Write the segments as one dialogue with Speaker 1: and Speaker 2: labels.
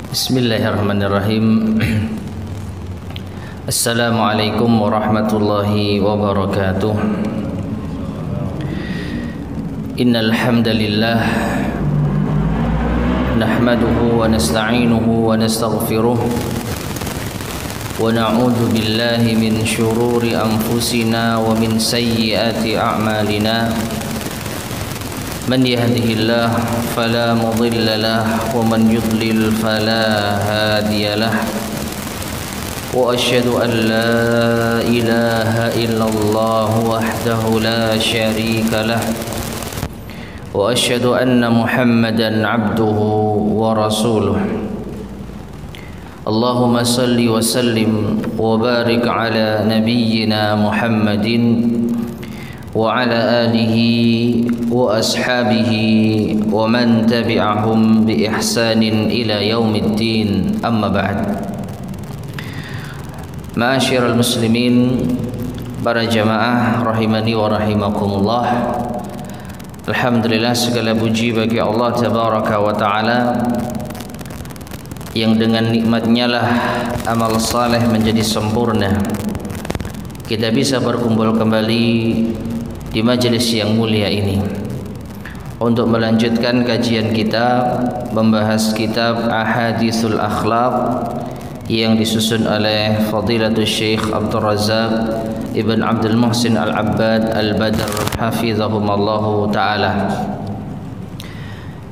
Speaker 1: Bismillahirrahmanirrahim. Assalamualaikum warahmatullahi wabarakatuh. Innal hamdalillah nahmaduhu wa nasta'inuhu wa nastaghfiruh wa na'udzu billahi min shururi anfusina wa min sayyiati a'malina. من يهده الله فلا مضل له ومن يضلل فلا هادي له وأشهد أن لا إله إلا الله وحده لا شريك له وأشهد أن محمدا عبده ورسوله اللهم صل وسلم وبارك على نبينا محمد وعلى آله وأصحابه ومن تبعهم بإحسان إلى يوم الدين أما بعد. Ma'asyiral muslimin, para jamaah rahimani wa rahimakumullah. Alhamdulillah, segala puji bagi Allah tabaraka wa taala yang dengan nikmatnya lah amal saleh menjadi sempurna. Kita bisa berkumpul kembali di majelis yang mulia ini untuk melanjutkan kajian kita membahas kitab Ahaditsul Akhlaq yang disusun oleh Fadilatul Syekh Abdul Razak Ibn Abdul Muhsin Al-Abbad Al-Badr Hafizahumallahu ta'ala.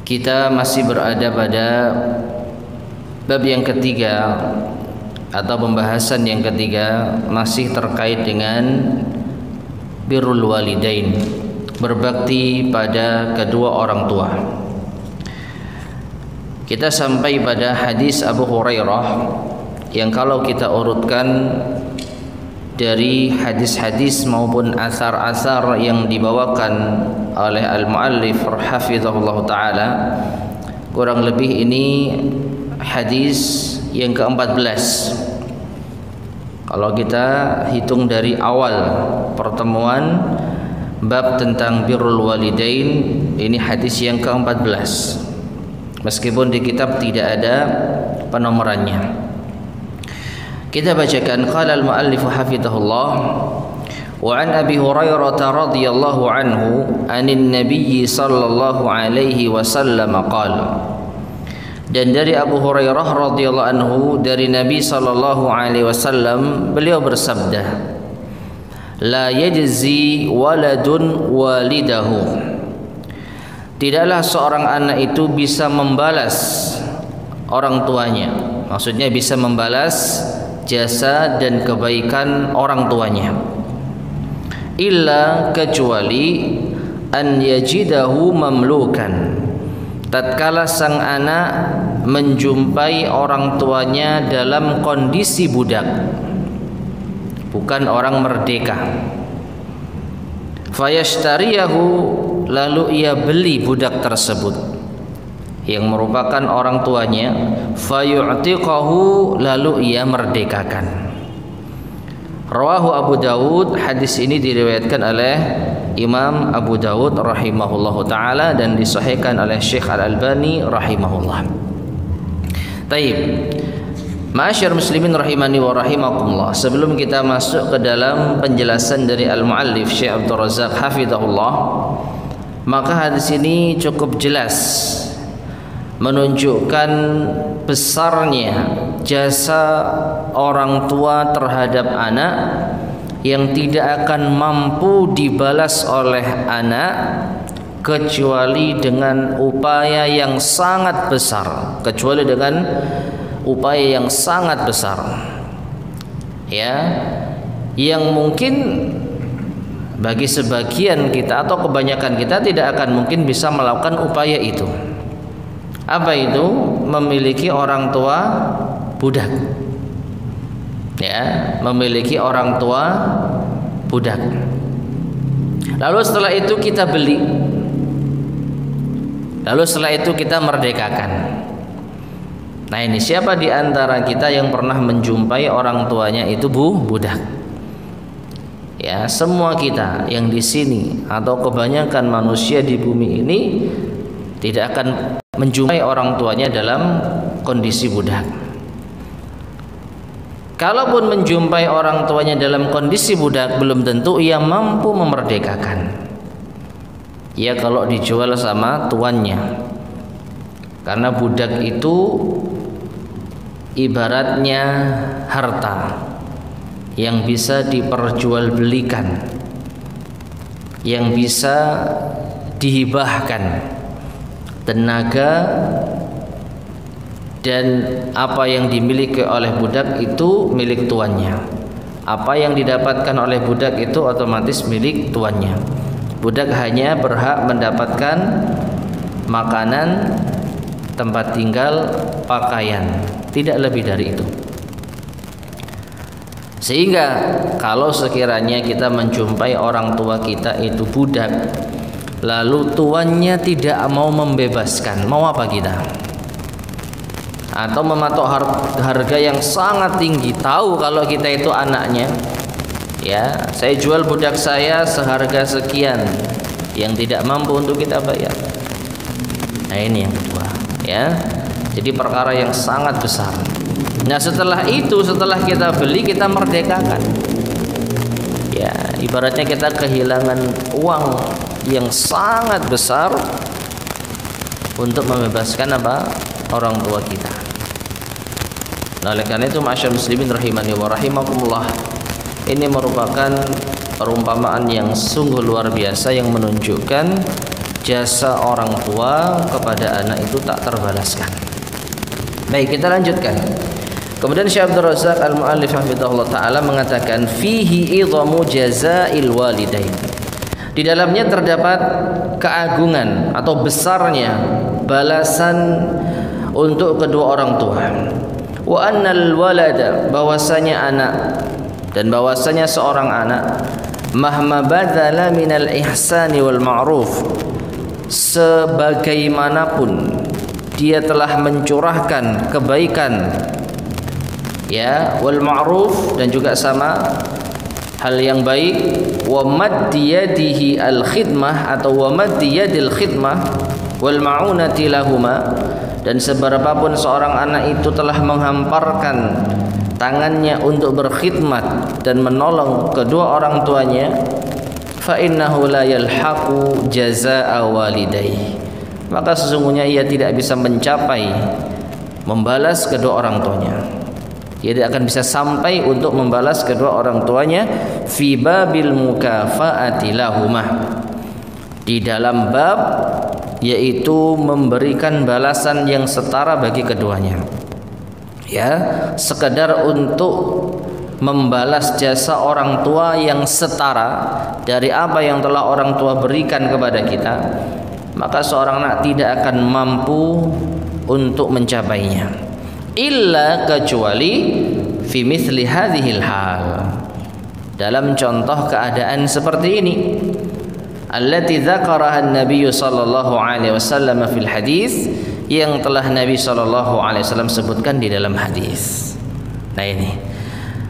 Speaker 1: Kita masih berada pada bab yang ketiga atau pembahasan yang ketiga, masih terkait dengan birrul walidain, berbakti pada kedua orang tua. Kita sampai pada hadis Abu Hurairah yang kalau kita urutkan dari hadis-hadis maupun asar-asar yang dibawakan oleh al-muallif hafizahullah taala, kurang lebih ini hadis yang ke-14. Kalau kita hitung dari awal pertemuan bab tentang birrul walidain, ini hadis yang ke-14. Meskipun di kitab tidak ada penomorannya. Kita bacakan qala al-muallif hafizahullah wa an Abi Hurairah radhiyallahu anhu anin nabiy sallallahu alaihi wasallam qala. Dan dari Abu Hurairah radhiyallahu anhu dari Nabi sallallahu alaihi wasallam, beliau bersabda, la yajzi waladun walidahu, tidaklah seorang anak itu bisa membalas orang tuanya, maksudnya bisa membalas jasa dan kebaikan orang tuanya, illa, kecuali an yajidahu mamlukan, tatkala sang anak menjumpai orang tuanya dalam kondisi budak, bukan orang merdeka. Fayashtariyahu, lalu ia beli budak tersebut yang merupakan orang tuanya. Fayu'tiqahu, lalu ia merdekakan. Rawahu Abu Dawud, hadis ini diriwayatkan oleh Imam Abu Dawud rahimahullahu ta'ala dan disahihkan oleh Syekh Al-Albani rahimahullah. Taib, ma'asyar muslimin rahimani wa rahimakumullah, sebelum kita masuk ke dalam penjelasan dari al-muallif Syekh Abdul Razak hafizahullah, maka hadis ini cukup jelas menunjukkan besarnya jasa orang tua terhadap anak yang tidak akan mampu dibalas oleh anak kecuali dengan upaya yang sangat besar, ya, yang mungkin bagi sebagian kita atau kebanyakan kita tidak akan mungkin bisa melakukan upaya itu. Apa itu? Memiliki orang tua budak, ya, memiliki orang tua budak. Lalu setelah itu kita beli, lalu setelah itu kita merdekakan. Nah, ini siapa di antara kita yang pernah menjumpai orang tuanya itu budak? Ya, semua kita yang di sini atau kebanyakan manusia di bumi ini tidak akan menjumpai orang tuanya dalam kondisi budak. Kalaupun menjumpai orang tuanya dalam kondisi budak, belum tentu ia mampu memerdekakan. Ya kalau dijual sama tuannya. Karena budak itu ibaratnya harta yang bisa diperjualbelikan, yang bisa dihibahkan, tenaga dan apa yang dimiliki oleh budak itu milik tuannya. Apa yang didapatkan oleh budak itu otomatis milik tuannya. Budak hanya berhak mendapatkan makanan, tempat tinggal, pakaian, tidak lebih dari itu. Sehingga kalau sekiranya kita menjumpai orang tua kita itu budak, lalu tuannya tidak mau membebaskan, mau apa kita? Atau mematok harga yang sangat tinggi, tahu kalau kita itu anaknya, ya saya jual budak saya seharga sekian, yang tidak mampu untuk kita bayar. Nah ini yang kedua, ya. Jadi perkara yang sangat besar. Nah setelah itu, setelah kita beli, kita merdekakan. Ya ibaratnya kita kehilangan uang yang sangat besar untuk membebaskan apa? Orang tua kita. Nah, oleh karena itu ma'asyiral muslimin rahimani wa rahimakumullah, ini merupakan perumpamaan yang sungguh luar biasa yang menunjukkan jasa orang tua kepada anak itu tak terbalaskan. Baik, kita lanjutkan. Kemudian Syekh Abdul Razak Al-Mu'allif hafizahullah taala mengatakan fihi idhamu jazail walidain. Di dalamnya terdapat keagungan atau besarnya balasan untuk kedua orang tua. Wa annal walada, bahwasanya anak dan bahwasanya seorang anak mahma badzala minal ihsani wal ma'ruf, sebagaimanapun dia telah mencurahkan kebaikan, ya, wal ma'ruf, dan juga sama hal yang baik, wa maddiyadihi al khidmah atau wa maddiyadil khidmah wal ma'unati lahuma, dan seberapapun seorang anak itu telah menghamparkan tangannya untuk berkhidmat dan menolong kedua orang tuanya, fa innahu la yalhaqu jazaa'a walidayhi, maka sesungguhnya ia tidak bisa mencapai membalas kedua orang tuanya. Dia tidak akan bisa sampai untuk membalas kedua orang tuanya fi babil mukafaati lahumah, di dalam bab yaitu memberikan balasan yang setara bagi keduanya. Ya, sekedar untuk membalas jasa orang tua yang setara dari apa yang telah orang tua berikan kepada kita, maka seorang anak tidak akan mampu untuk mencapainya, illa kecuali fi mithli hadhil hal, dalam contoh keadaan seperti ini, allati dzakaraha an-nabiy sallallahu alaihi wasallam fil hadis, yang telah Nabi sallallahu alaihi wasallam sebutkan di dalam hadis. Nah ini,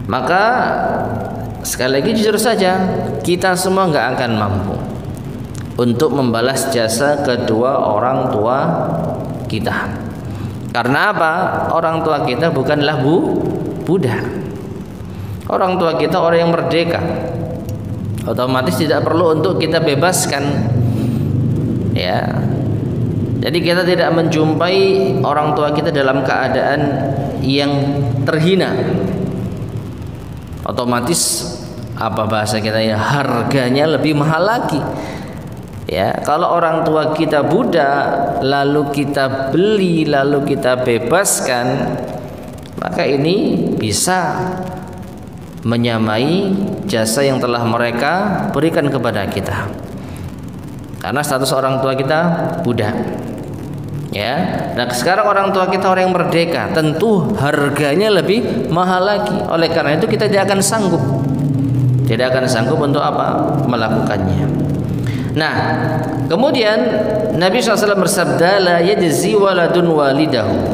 Speaker 1: maka sekali lagi jujur saja, kita semua enggak akan mampu untuk membalas jasa kedua orang tua kita. Karena apa? Orang tua kita bukanlah budak. Orang tua kita orang yang merdeka, otomatis tidak perlu untuk kita bebaskan, ya. Jadi kita tidak menjumpai orang tua kita dalam keadaan yang terhina, otomatis apa bahasa kita ya, harganya lebih mahal lagi. Ya, kalau orang tua kita budak lalu kita beli, lalu kita bebaskan, maka ini bisa menyamai jasa yang telah mereka berikan kepada kita. Karena status orang tua kita budak. Ya, nah sekarang orang tua kita orang yang merdeka, tentu harganya lebih mahal lagi. Oleh karena itu kita tidak akan sanggup untuk apa? Melakukannya. Nah, kemudian Nabi SAW bersabda, la yajzi waladun walidahu,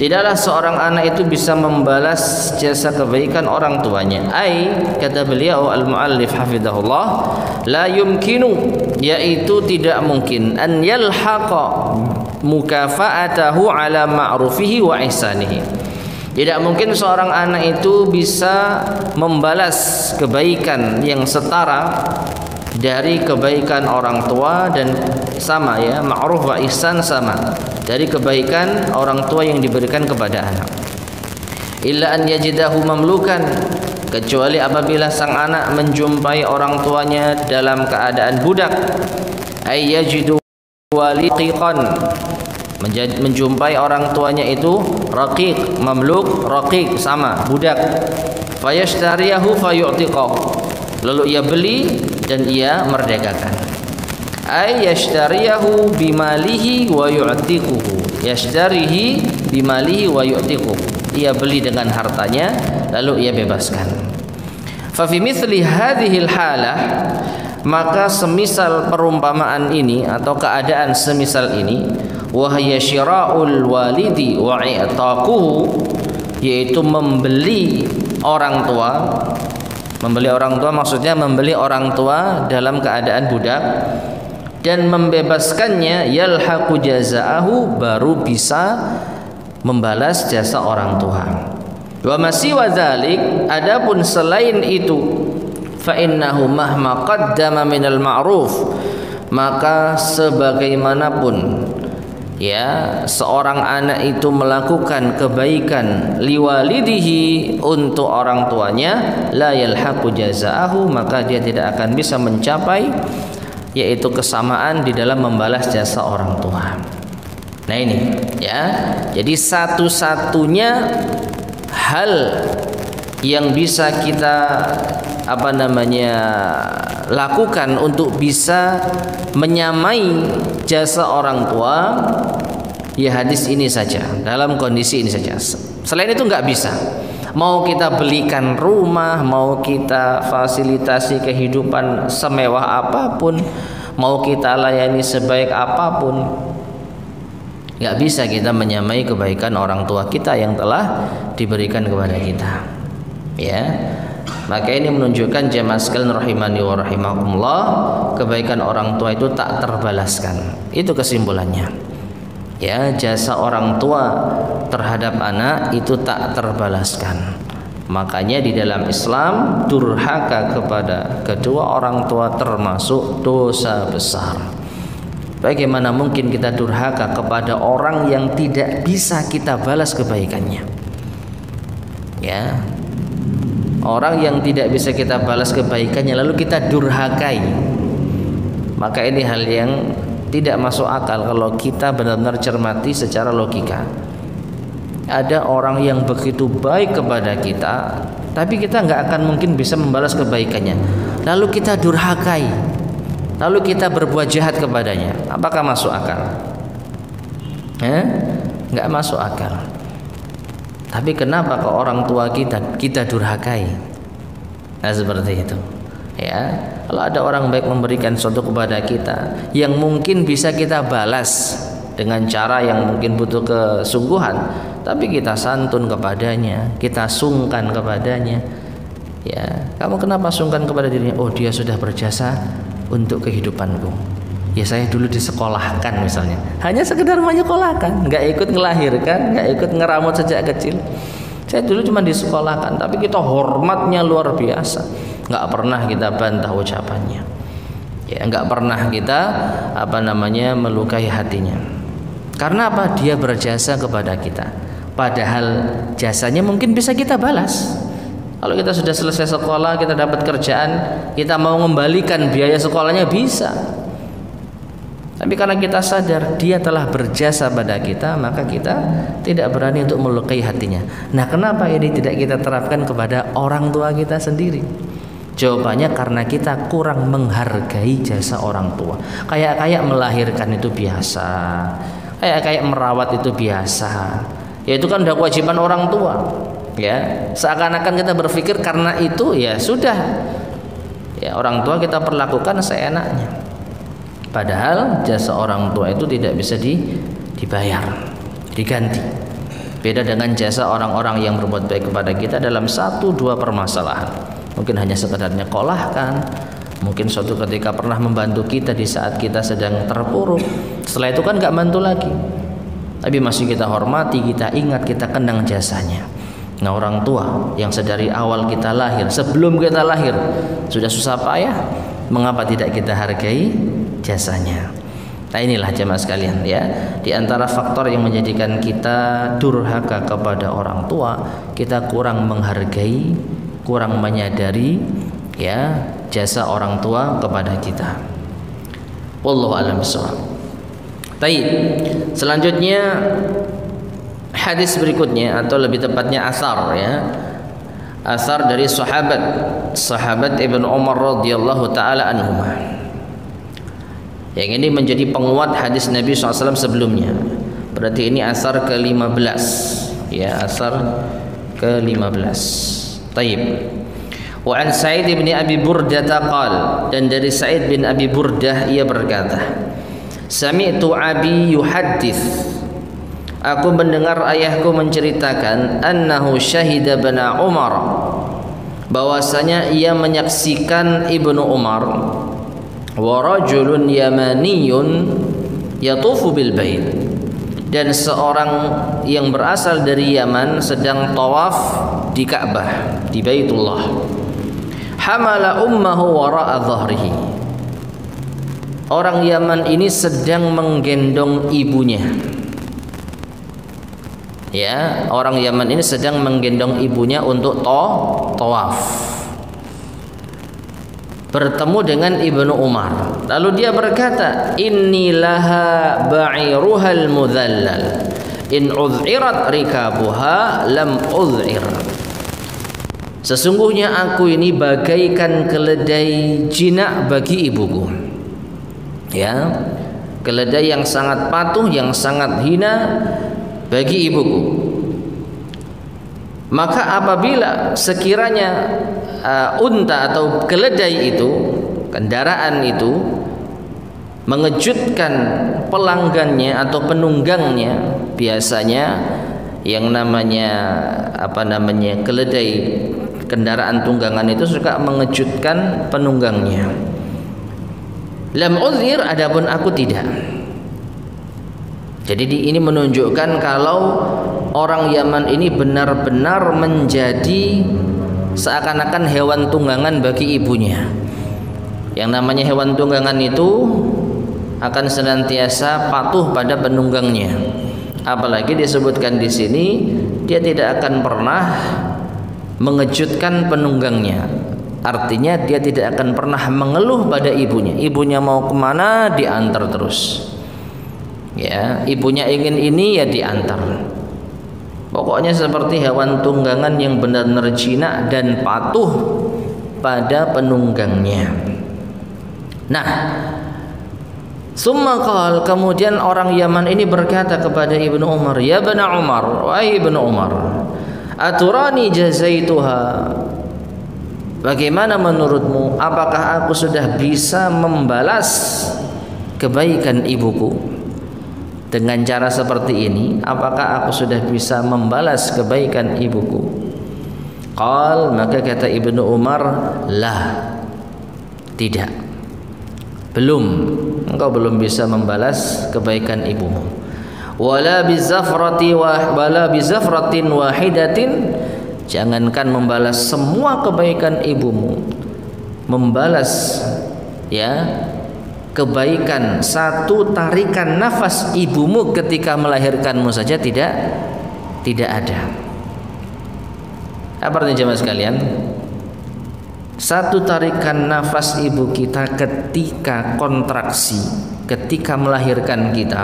Speaker 1: tidaklah seorang anak itu bisa membalas jasa kebaikan orang tuanya. Kata beliau al-muallif hafizahullah, la yumkinu, yaitu tidak mungkin, an yalhaqa mukafa'atahu ala ma'rufihi wa ihsanihi. Tidak mungkin seorang anak itu bisa membalas kebaikan yang setara dari kebaikan orang tua, dan sama ya, ma'ruf wa ihsan sama dari kebaikan orang tua yang diberikan kepada anak. Illa an yajidahu mamlukan, kecuali apabila sang anak menjumpai orang tuanya dalam keadaan budak. Ay yajidu waliqiqan, menjumpai orang tuanya itu raqiq, mamluk, raqiq sama budak. Fayashtariyahu fayu'tiqahu, lalu ia beli dan ia merdekakan. Ay yashtariyahu bimalihi wa yu'tiquhu, yashtarihi bimalihi wa yu'tiquhu, ia beli dengan hartanya lalu ia bebaskan. Fa fi mithli hadhil halah, maka semisal perumpamaan ini atau keadaan semisal ini, wa hiya syira'ul walidi wa i'taquhu, yaitu membeli orang tua. Membeli orang tua maksudnya membeli orang tua dalam keadaan budak dan membebaskannya, yalhaqu jazaahu, baru bisa membalas jasa orang tua. Wa masiwa dzalik, adapun selain itu, fa innahu mahma qaddama minal ma'ruf, maka sebagaimanapun ya seorang anak itu melakukan kebaikan liwalidihi, untuk orang tuanya, la yalhaqu jazaahu, maka dia tidak akan bisa mencapai yaitu kesamaan di dalam membalas jasa orang tua. Nah ini ya, jadi satu-satunya hal yang bisa kita lakukan untuk bisa menyamai jasa orang tua, ya hadis ini saja, dalam kondisi ini saja. Selain itu nggak bisa. Mau kita belikan rumah, mau kita fasilitasi kehidupan semewah apapun, mau kita layani sebaik apapun, nggak bisa kita menyamai kebaikan orang tua kita yang telah diberikan kepada kita. Ya, maka ini menunjukkan jemaah sekalian rahimani wa rahimakumullah, kebaikan orang tua itu tak terbalaskan. Itu kesimpulannya. Ya, jasa orang tua terhadap anak itu tak terbalaskan. Makanya di dalam Islam, durhaka kepada kedua orang tua termasuk dosa besar. Bagaimana mungkin kita durhaka kepada orang yang tidak bisa kita balas kebaikannya? Ya, orang yang tidak bisa kita balas kebaikannya lalu kita durhakai, maka ini hal yang tidak masuk akal kalau kita benar-benar cermati secara logika. Ada orang yang begitu baik kepada kita, tapi kita nggak akan mungkin bisa membalas kebaikannya, lalu kita durhakai, lalu kita berbuat jahat kepadanya. Apakah masuk akal? Nggak masuk akal. Tapi kenapa ke orang tua kita durhakai? Nah seperti itu. Ya, kalau ada orang baik memberikan sesuatu kepada kita yang mungkin bisa kita balas dengan cara yang mungkin butuh kesungguhan, tapi kita santun kepadanya, kita sungkan kepadanya. Ya, kamu kenapa sungkan kepada dirinya? Oh, dia sudah berjasa untuk kehidupanku. Ya, saya dulu disekolahkan misalnya, hanya sekedar menyekolahkan, nggak ikut ngelahirkan, nggak ikut ngeramut sejak kecil. Saya dulu cuma disekolahkan, tapi kita hormatnya luar biasa. Nggak pernah kita bantah ucapannya. Ya, nggak pernah kita melukai hatinya. Karena apa? Dia berjasa kepada kita. Padahal jasanya mungkin bisa kita balas. Kalau kita sudah selesai sekolah, kita dapat kerjaan, kita mau mengembalikan biaya sekolahnya bisa. Tapi karena kita sadar dia telah berjasa pada kita, maka kita tidak berani untuk melukai hatinya. Nah, kenapa ini tidak kita terapkan kepada orang tua kita sendiri? Jawabannya karena kita kurang menghargai jasa orang tua. Kayak melahirkan itu biasa, kayak merawat itu biasa. Ya itu kan udah kewajiban orang tua. Ya, seakan-akan kita berpikir karena itu ya sudah. Ya, orang tua kita perlakukan seenaknya. Padahal jasa orang tua itu tidak bisa dibayar, diganti. Beda dengan jasa orang-orang yang berbuat baik kepada kita dalam 1-2 permasalahan. Mungkin hanya sekedar nyekolahkan, mungkin suatu ketika pernah membantu kita di saat kita sedang terpuruk. Setelah itu kan nggak bantu lagi, tapi masih kita hormati, kita ingat, kita kenang jasanya. Nah, orang tua yang sedari awal kita lahir, sebelum kita lahir sudah susah payah, mengapa tidak kita hargai jasanya? Nah, inilah jemaah sekalian ya, di antara faktor yang menjadikan kita durhaka kepada orang tua, kita kurang menghargai, kurang menyadari ya jasa orang tua kepada kita. Wallahu a'lam bishawab. Baik, selanjutnya hadis berikutnya, atau lebih tepatnya asar ya. Asar dari sahabat Ibnu Umar radhiyallahu taala anhuma. Yang ini menjadi penguat hadis Nabi SAW sebelumnya. Berarti ini asar ke-15 ya, asar ke-15. Taib. Wa an Sa'id bin Abi Burdah qala, dan dari Sa'id bin Abi Burdah ia berkata, sami'tu abi yuhaddits, aku mendengar ayahku menceritakan, annahu syahida bana Umar, bahwasanya ia menyaksikan Ibnu Umar, wa rajulun yamaniyun yatufu bil bait, dan seorang yang berasal dari Yaman sedang tawaf di Ka'bah, di Baitullah. Hamala ummahu wara'a dhahrihi, orang Yaman ini sedang menggendong ibunya. Ya, orang Yaman ini sedang menggendong ibunya untuk tawaf. Bertemu dengan Ibnu Umar, lalu dia berkata, inni laha ba'iruhal mudhallal in udhirat rikabuha lam udhir, sesungguhnya aku ini bagaikan keledai jinak bagi ibuku. Ya, keledai yang sangat patuh, yang sangat hina bagi ibuku. Maka apabila sekiranya unta atau keledai itu, kendaraan itu mengejutkan pelanggannya atau penunggangnya, biasanya yang namanya keledai, kendaraan tunggangan itu suka mengejutkan penunggangnya. Lam uzir, adapun aku tidak. Jadi ini menunjukkan kalau orang Yaman ini benar-benar menjadi seakan-akan hewan tunggangan bagi ibunya. Yang namanya hewan tunggangan itu akan senantiasa patuh pada penunggangnya. Apalagi disebutkan di sini, dia tidak akan pernah mengejutkan penunggangnya. Artinya dia tidak akan pernah mengeluh pada ibunya. Ibunya mau kemana, diantar terus. Ya, ibunya ingin ini, ya diantar. Pokoknya seperti hewan tunggangan yang benar-benar jinak dan patuh pada penunggangnya. Nah, summa qala, kemudian orang Yaman ini berkata kepada Ibnu Umar, ya bana Umar, wahai Ibnu Umar, aturani jazaituha, bagaimana menurutmu, apakah aku sudah bisa membalas kebaikan ibuku dengan cara seperti ini? Apakah aku sudah bisa membalas kebaikan ibuku? Qal, maka kata Ibnu Umar, lah, tidak, belum, engkau belum bisa membalas kebaikan ibumu. Wala bizafratin wahidatin, jangankan membalas semua kebaikan ibumu, membalas ya kebaikan satu tarikan nafas ibumu ketika melahirkanmu saja tidak ada. Apa artinya jemaah sekalian? Satu tarikan nafas ibu kita ketika kontraksi, ketika melahirkan kita,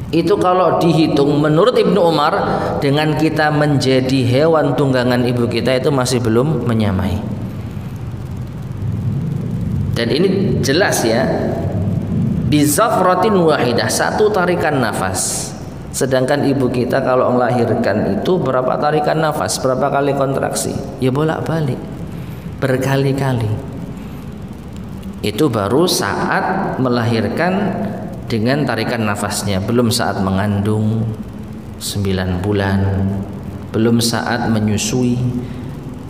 Speaker 1: itu kalau dihitung menurut Ibnu Umar, dengan kita menjadi hewan tunggangan ibu kita itu masih belum menyamai. Dan ini jelas ya, bizafratin wahidah, satu tarikan nafas. Sedangkan ibu kita kalau melahirkan itu berapa tarikan nafas, berapa kali kontraksi? Ya bolak-balik, berkali-kali. Itu baru saat melahirkan dengan tarikan nafasnya, belum saat mengandung, 9 bulan, belum saat menyusui,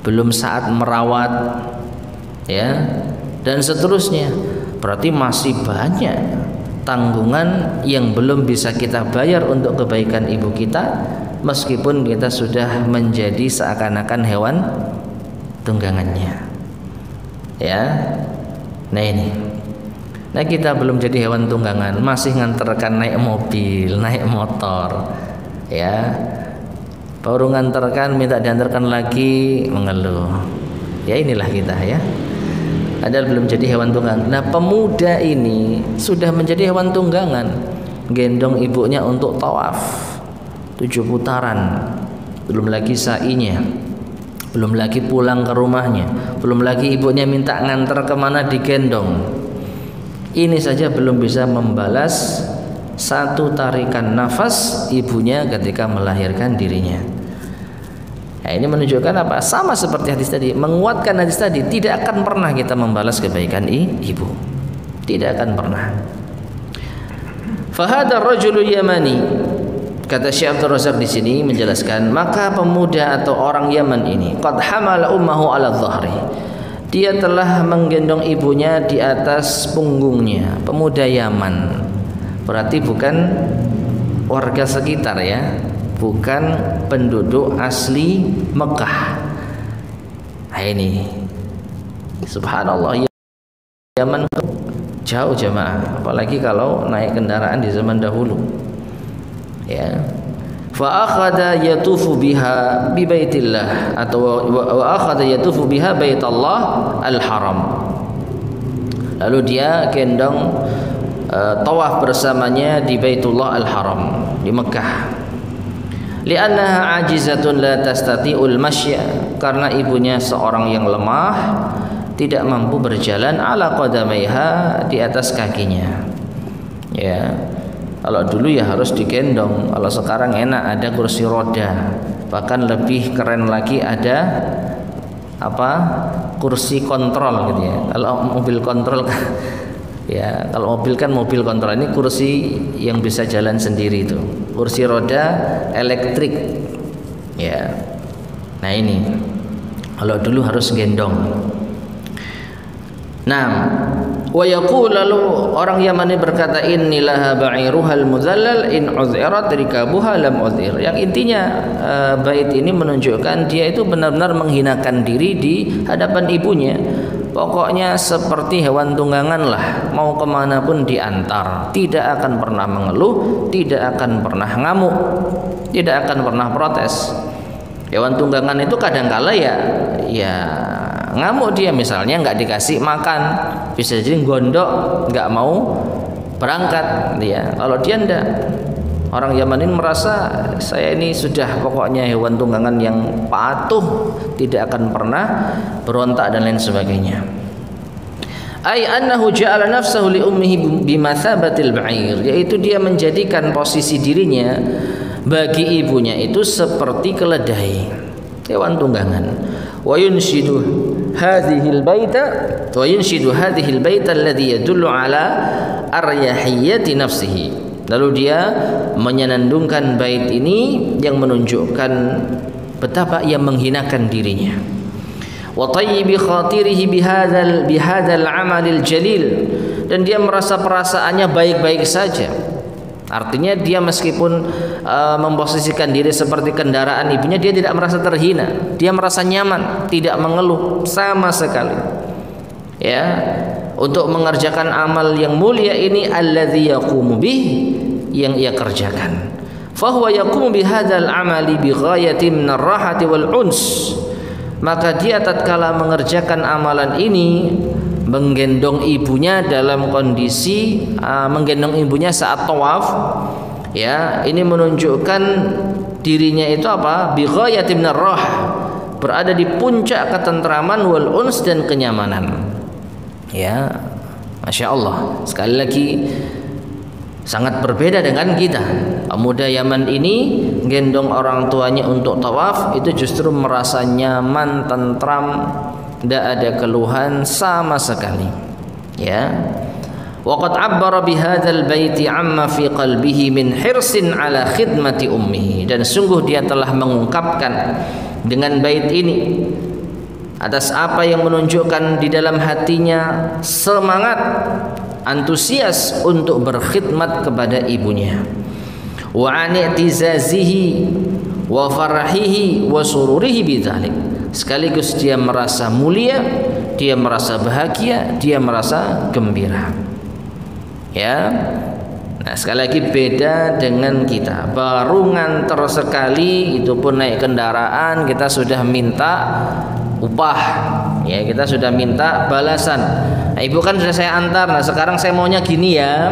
Speaker 1: belum saat merawat, ya, dan seterusnya. Berarti masih banyak tanggungan yang belum bisa kita bayar untuk kebaikan ibu kita, meskipun kita sudah menjadi seakan-akan hewan tunggangannya. Ya. Nah ini. Nah kita belum jadi hewan tunggangan, masih nganterkan naik mobil, naik motor, ya. Baru nganterkan, minta diantarkan lagi, mengeluh. Ya inilah kita, ya. Padahal belum jadi hewan tunggangan. Nah pemuda ini sudah menjadi hewan tunggangan, gendong ibunya untuk tawaf 7 putaran, belum lagi sa'inya, belum lagi pulang ke rumahnya, belum lagi ibunya minta nganter kemana digendong. Ini saja belum bisa membalas satu tarikan nafas ibunya ketika melahirkan dirinya. Nah, ini menunjukkan apa? Sama seperti hadis tadi, menguatkan hadis tadi, tidak akan pernah kita membalas kebaikan ibu. Tidak akan pernah. Fahadar rajulul yamani, kata Syekh Abdul Razak di sini menjelaskan, maka pemuda atau orang Yaman ini qad hamala ummahu ala dhahri, dia telah menggendong ibunya di atas punggungnya. Pemuda Yaman berarti bukan warga sekitar, ya, bukan penduduk asli Mekah. Nah ini subhanallah, Yaman jauh jamaah, apalagi kalau naik kendaraan di zaman dahulu, ya. Fa akhadha yatufu biha bi baitillah, atau wa akhadha yatufu biha baitallah al-haram. Lalu dia gendong tawaf bersamanya di Baitullah al-Haram di Mekah. Li'annaha ajizatun la tastati'ul masya, karena ibunya seorang yang lemah, tidak mampu berjalan ala qadamaiha, di atas kakinya. Ya. Kalau dulu ya harus digendong, kalau sekarang enak ada kursi roda, bahkan lebih keren lagi ada apa, kursi kontrol gitu, ya. Kalau mobil kontrol ya, kalau mobil kan mobil kontrol, ini kursi yang bisa jalan sendiri itu, kursi roda elektrik, ya. Nah ini kalau dulu harus gendong. Nah, wa yaqul, lalu orang Yamani berkata, innilaha ba'iruhal muzallal in uz'irat rikabuha lam uz'ir. Yang intinya bait ini menunjukkan dia itu benar-benar menghinakan diri di hadapan ibunya. Pokoknya seperti hewan tunggangan lah, mau kemana pun diantar, tidak akan pernah mengeluh, tidak akan pernah ngamuk, tidak akan pernah protes. Hewan tunggangan itu kadangkala ya ngamuk dia, misalnya nggak dikasih makan, bisa jadi gondok, nggak mau berangkat dia. Kalau dia ndak, orang Yaman ini merasa saya ini sudah pokoknya hewan tunggangan yang patuh, tidak akan pernah berontak dan lain sebagainya. Ai annahu ja'ala nafsahu li ummihi bimathabatil ba'ir, yaitu dia menjadikan posisi dirinya bagi ibunya itu seperti keledai, hewan tunggangan. Wa yunshidu hadhil baita alladhi yadullu ala aryahiyyati nafsihi. Lalu dia menyenandungkan bait ini yang menunjukkan betapa ia menghinakan dirinya. Wa tayyibi khatirihi bihadzal amalil jalil, dan dia merasa perasaannya baik-baik saja. Artinya dia meskipun memposisikan diri seperti kendaraan ibunya, dia tidak merasa terhina, dia merasa nyaman, tidak mengeluh sama sekali. Ya, untuk mengerjakan amal yang mulia ini, alladzi yaqumu bih, yang ia kerjakan. Fa huwa yaqumu bihadzal amali bi ghayatin minar rahati wal uns. Maka dia tatkala mengerjakan amalan ini, menggendong ibunya dalam kondisi menggendong ibunya saat tawaf, ya, ini menunjukkan dirinya itu apa? Bi ghayatin minar rah, berada di puncak ketentraman wal uns, dan kenyamanan. Ya, Masya Allah, sekali lagi sangat berbeda dengan kita. Pemuda Yaman ini gendong orang tuanya untuk tawaf, itu justru merasa nyaman, tentram, tidak ada keluhan sama sekali. Ya, Waqad 'abbara bihadzal baiti 'amma fi qalbihi min hirsin 'ala khidmati ummihi, dan sungguh dia telah mengungkapkan dengan bait ini atas apa yang menunjukkan di dalam hatinya semangat antusias untuk berkhidmat kepada ibunya. Wa 'an i'tizazihi wa farhihi wa sururihi bidzalik, sekaligus dia merasa mulia, dia merasa bahagia, dia merasa gembira. Ya. Nah, sekali lagi beda dengan kita. Baru nganter sekali itu pun naik kendaraan kita sudah minta upah. Ya, kita sudah minta balasan. Nah, ibu kan sudah saya antar. Nah, sekarang saya maunya gini ya.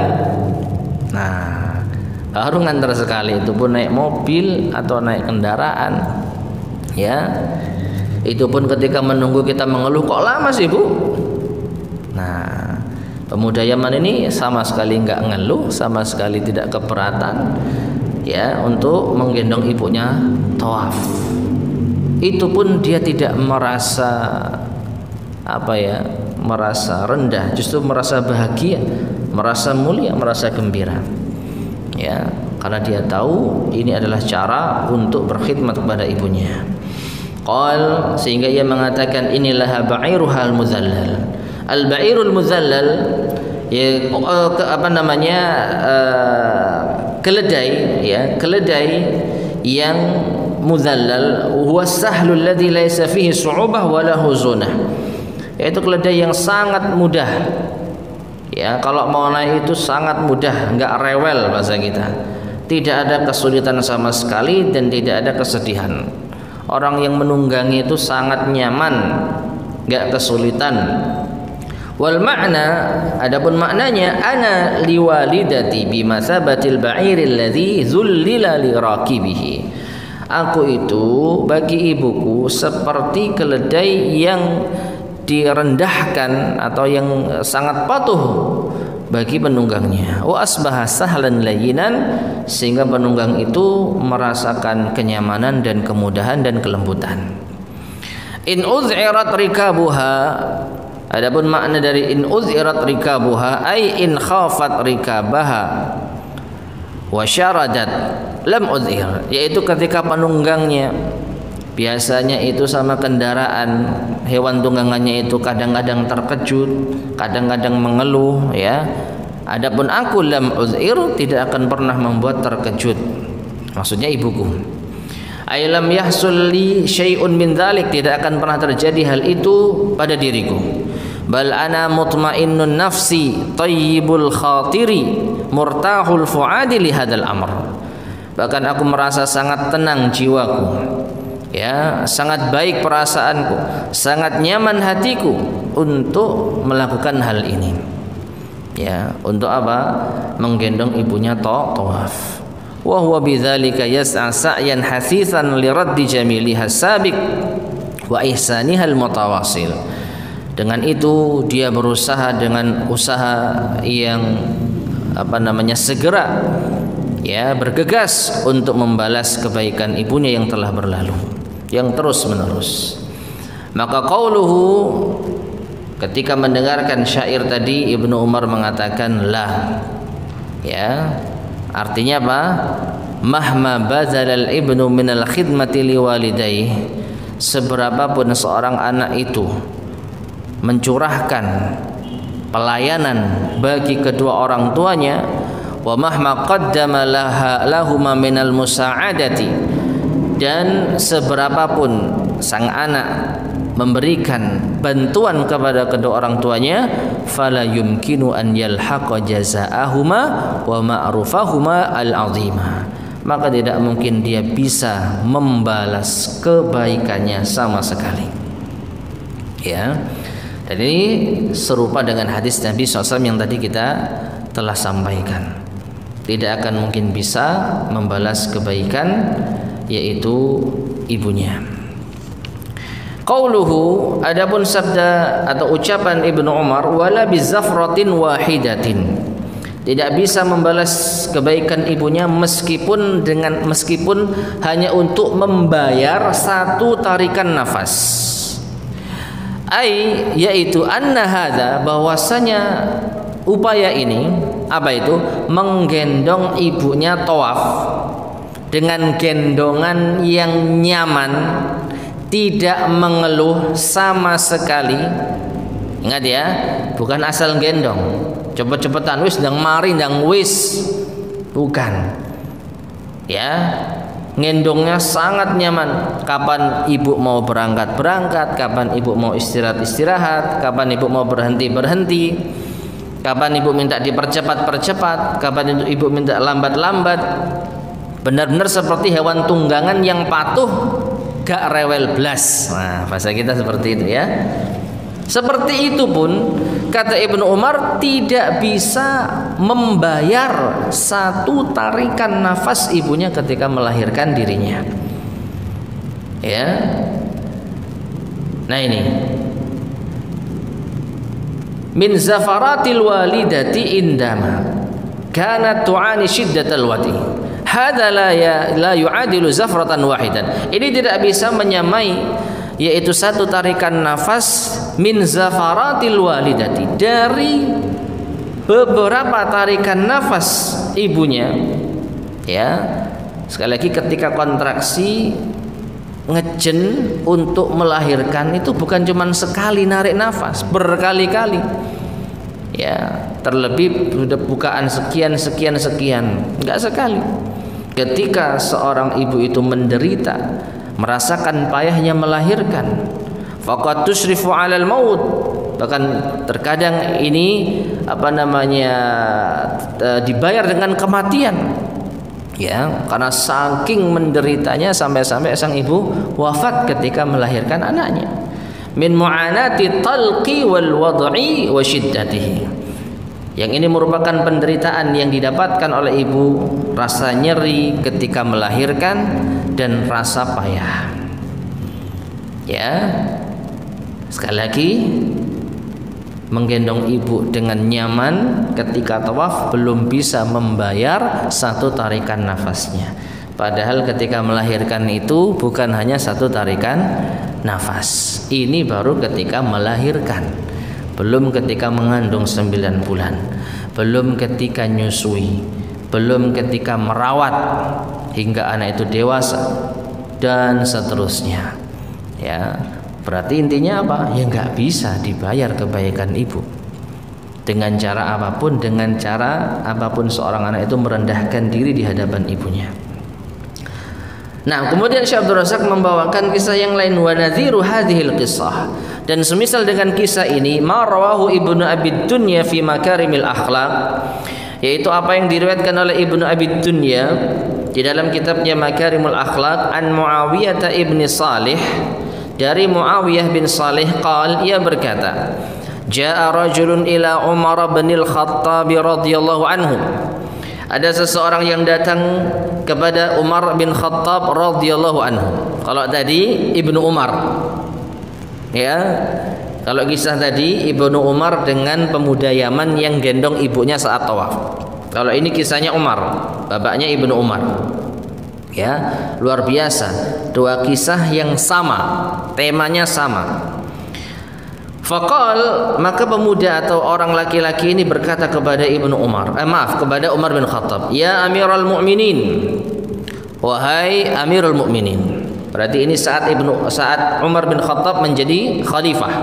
Speaker 1: Nah, baru nganter sekali itu pun naik mobil atau naik kendaraan. Ya. Itu pun ketika menunggu kita mengeluh, kok lama sih, Bu? Nah, pemuda Yaman ini sama sekali nggak ngeluh, sama sekali tidak keberatan ya untuk menggendong ibunya tawaf. Itu pun dia tidak merasa merasa rendah, justru merasa bahagia, merasa mulia, merasa gembira. Ya, karena dia tahu ini adalah cara untuk berkhidmat kepada ibunya. Qal, sehingga ia mengatakan inilah ba'iruhal muzallal. Al-ba'irul muzallal ya, keledai ya, keledai yang muzallal huwa sahlul ladzi laisa fihi su'ubah wa la huzunah, yaitu keledai yang sangat mudah ya, kalau mau naik itu sangat mudah, enggak rewel bahasa kita, tidak ada kesulitan sama sekali dan tidak ada kesedihan. Orang yang menunggangi itu sangat nyaman, enggak kesulitan. Wal makna, adapun maknanya, ana liwalidati bimasabatil ba'iril ladzi zullila lirakibihi. Aku itu bagi ibuku seperti keledai yang direndahkan atau yang sangat patuh bagi penunggangnya. Wa asbaha sahlan layyinan, sehingga penunggang itu merasakan kenyamanan dan kemudahan dan kelembutan. In uz'irat rikabuha, adapun makna dari in uz'irat rikabuha ay in khafat rikabaha wa syaradat lam uz'ir, yaitu ketika penunggangnya biasanya itu sama kendaraan hewan tunggangannya itu kadang-kadang terkejut, kadang-kadang mengeluh ya. Adapun aku lam uz'ir, tidak akan pernah membuat terkejut. Maksudnya ibuku. Ay lam yahsul li syai'un min dzalik, tidak akan pernah terjadi hal itu pada diriku. Bal ana mutmainnun nafsi thayyibul khatiri murtahul fuadi li hadzal amr. Bahkan aku merasa sangat tenang jiwaku, ya, sangat baik perasaanku, sangat nyaman hatiku untuk melakukan hal ini. Ya, untuk apa? Menggendong ibunya tawaf. Wa huwa bidzalika yas'a sa'yan hasisan li raddi jamiliha sabiq wa ihsanihal mutawasil. Dengan itu dia berusaha dengan usaha yang segera, ya, bergegas untuk membalas kebaikan ibunya yang telah berlalu, yang terus menerus. Maka qauluhu, ketika mendengarkan syair tadi, Ibnu Umar mengatakan la, ya, artinya apa? Mahma bazalal ibnu minal khidmati liwalidayhi, seberapapun seorang anak itu mencurahkan pelayanan bagi kedua orang tuanya, wa mahma qaddama lahuma minal musa'adati, dan seberapapun sang anak memberikan bantuan kepada kedua orang tuanya, fala yumkinu an yalhaqa jazaa'ahuma wa ma'rufahuma al-'azima, maka tidak mungkin dia bisa membalas kebaikannya sama sekali. Ya. Jadi serupa dengan hadis Nabi SAW yang tadi kita telah sampaikan. Tidak akan mungkin bisa membalas kebaikan yaitu ibunya. Qauluhu, adapun sabda atau ucapan Ibnu Umar, wala bizafratin wahidatin, tidak bisa membalas kebaikan ibunya meskipun hanya untuk membayar satu tarikan nafas. Yaitu anna hadza, bahwasanya upaya ini apa itu? Menggendong ibunya tawaf dengan gendongan yang nyaman, tidak mengeluh sama sekali. Ingat ya, bukan asal gendong, cepet-cepetan wis ndang mari ndang wis, bukan. Ya, ngendongnya sangat nyaman. Kapan ibu mau berangkat, kapan ibu mau istirahat, kapan ibu mau berhenti, kapan ibu minta dipercepat, kapan ibu minta lambat. Benar-benar seperti hewan tunggangan yang patuh, gak rewel blas. Nah, bahasa kita seperti itu ya. Seperti itu pun kata Ibnu Umar tidak bisa membayar satu tarikan nafas ibunya ketika melahirkan dirinya. Ya. Nah ini. Min zafaratil walidati indama kanat tu'ani shiddatal wadi. Hadza la yu'adilu zafratan wahidan. Ini tidak bisa menyamai, yaitu satu tarikan nafas min zafaratil walidati, dari beberapa tarikan nafas ibunya. Ya, sekali lagi ketika kontraksi ngejen untuk melahirkan itu bukan cuma sekali narik nafas, berkali-kali. Ya, terlebih sudah bukaan sekian, enggak sekali. Ketika seorang ibu itu menderita, merasakan payahnya melahirkan, faqad tusrifu 'alal maut, bahkan terkadang ini dibayar dengan kematian. Ya, karena saking menderitanya sampai-sampai sang ibu wafat ketika melahirkan anaknya. Min mu'anati talqi wal wad'i wa shiddatihi. Yang ini merupakan penderitaan yang didapatkan oleh ibu, rasa nyeri ketika melahirkan dan rasa payah. Ya, sekali lagi, menggendong ibu dengan nyaman ketika tawaf belum bisa membayar satu tarikan nafasnya. Padahal ketika melahirkan itu bukan hanya satu tarikan nafas. Ini baru ketika melahirkan, belum ketika mengandung 9 bulan, belum ketika nyusui, belum ketika merawat hingga anak itu dewasa dan seterusnya. Ya, berarti intinya apa? Ya nggak bisa dibayar kebaikan ibu dengan cara apapun seorang anak itu merendahkan diri di hadapan ibunya. Nah, kemudian Syekh Abdul Razak membawakan kisah yang lain, wa nadhiru hadhil qissah, dan semisal dengan kisah ini ma rawahu Ibnu Abi Dunya fi Makarimil Akhlaq, yaitu apa yang diriwayatkan oleh Ibnu Abi Dunya di dalam kitabnya Makarimul Akhlaq an Muawiyah ibni Salih, dari Muawiyah bin Salih qal, ia berkata, jaa rajulun ila Umar bin al-Khattab radhiyallahu anhu, ada seseorang yang datang kepada Umar bin Khattab radhiyallahu anhu. Kalau tadi Ibnu Umar, ya, kalau kisah tadi Ibnu Umar dengan pemuda Yaman yang gendong ibunya saat tawaf. Kalau ini kisahnya Umar, bapaknya Ibnu Umar. Ya, luar biasa, dua kisah yang sama, temanya sama. Faqal, maka pemuda atau orang laki-laki ini berkata kepada kepada Umar bin Khattab, ya Amirul Mukminin, wahai Amirul Mukminin. Berarti ini saat Umar bin Khattab menjadi khalifah.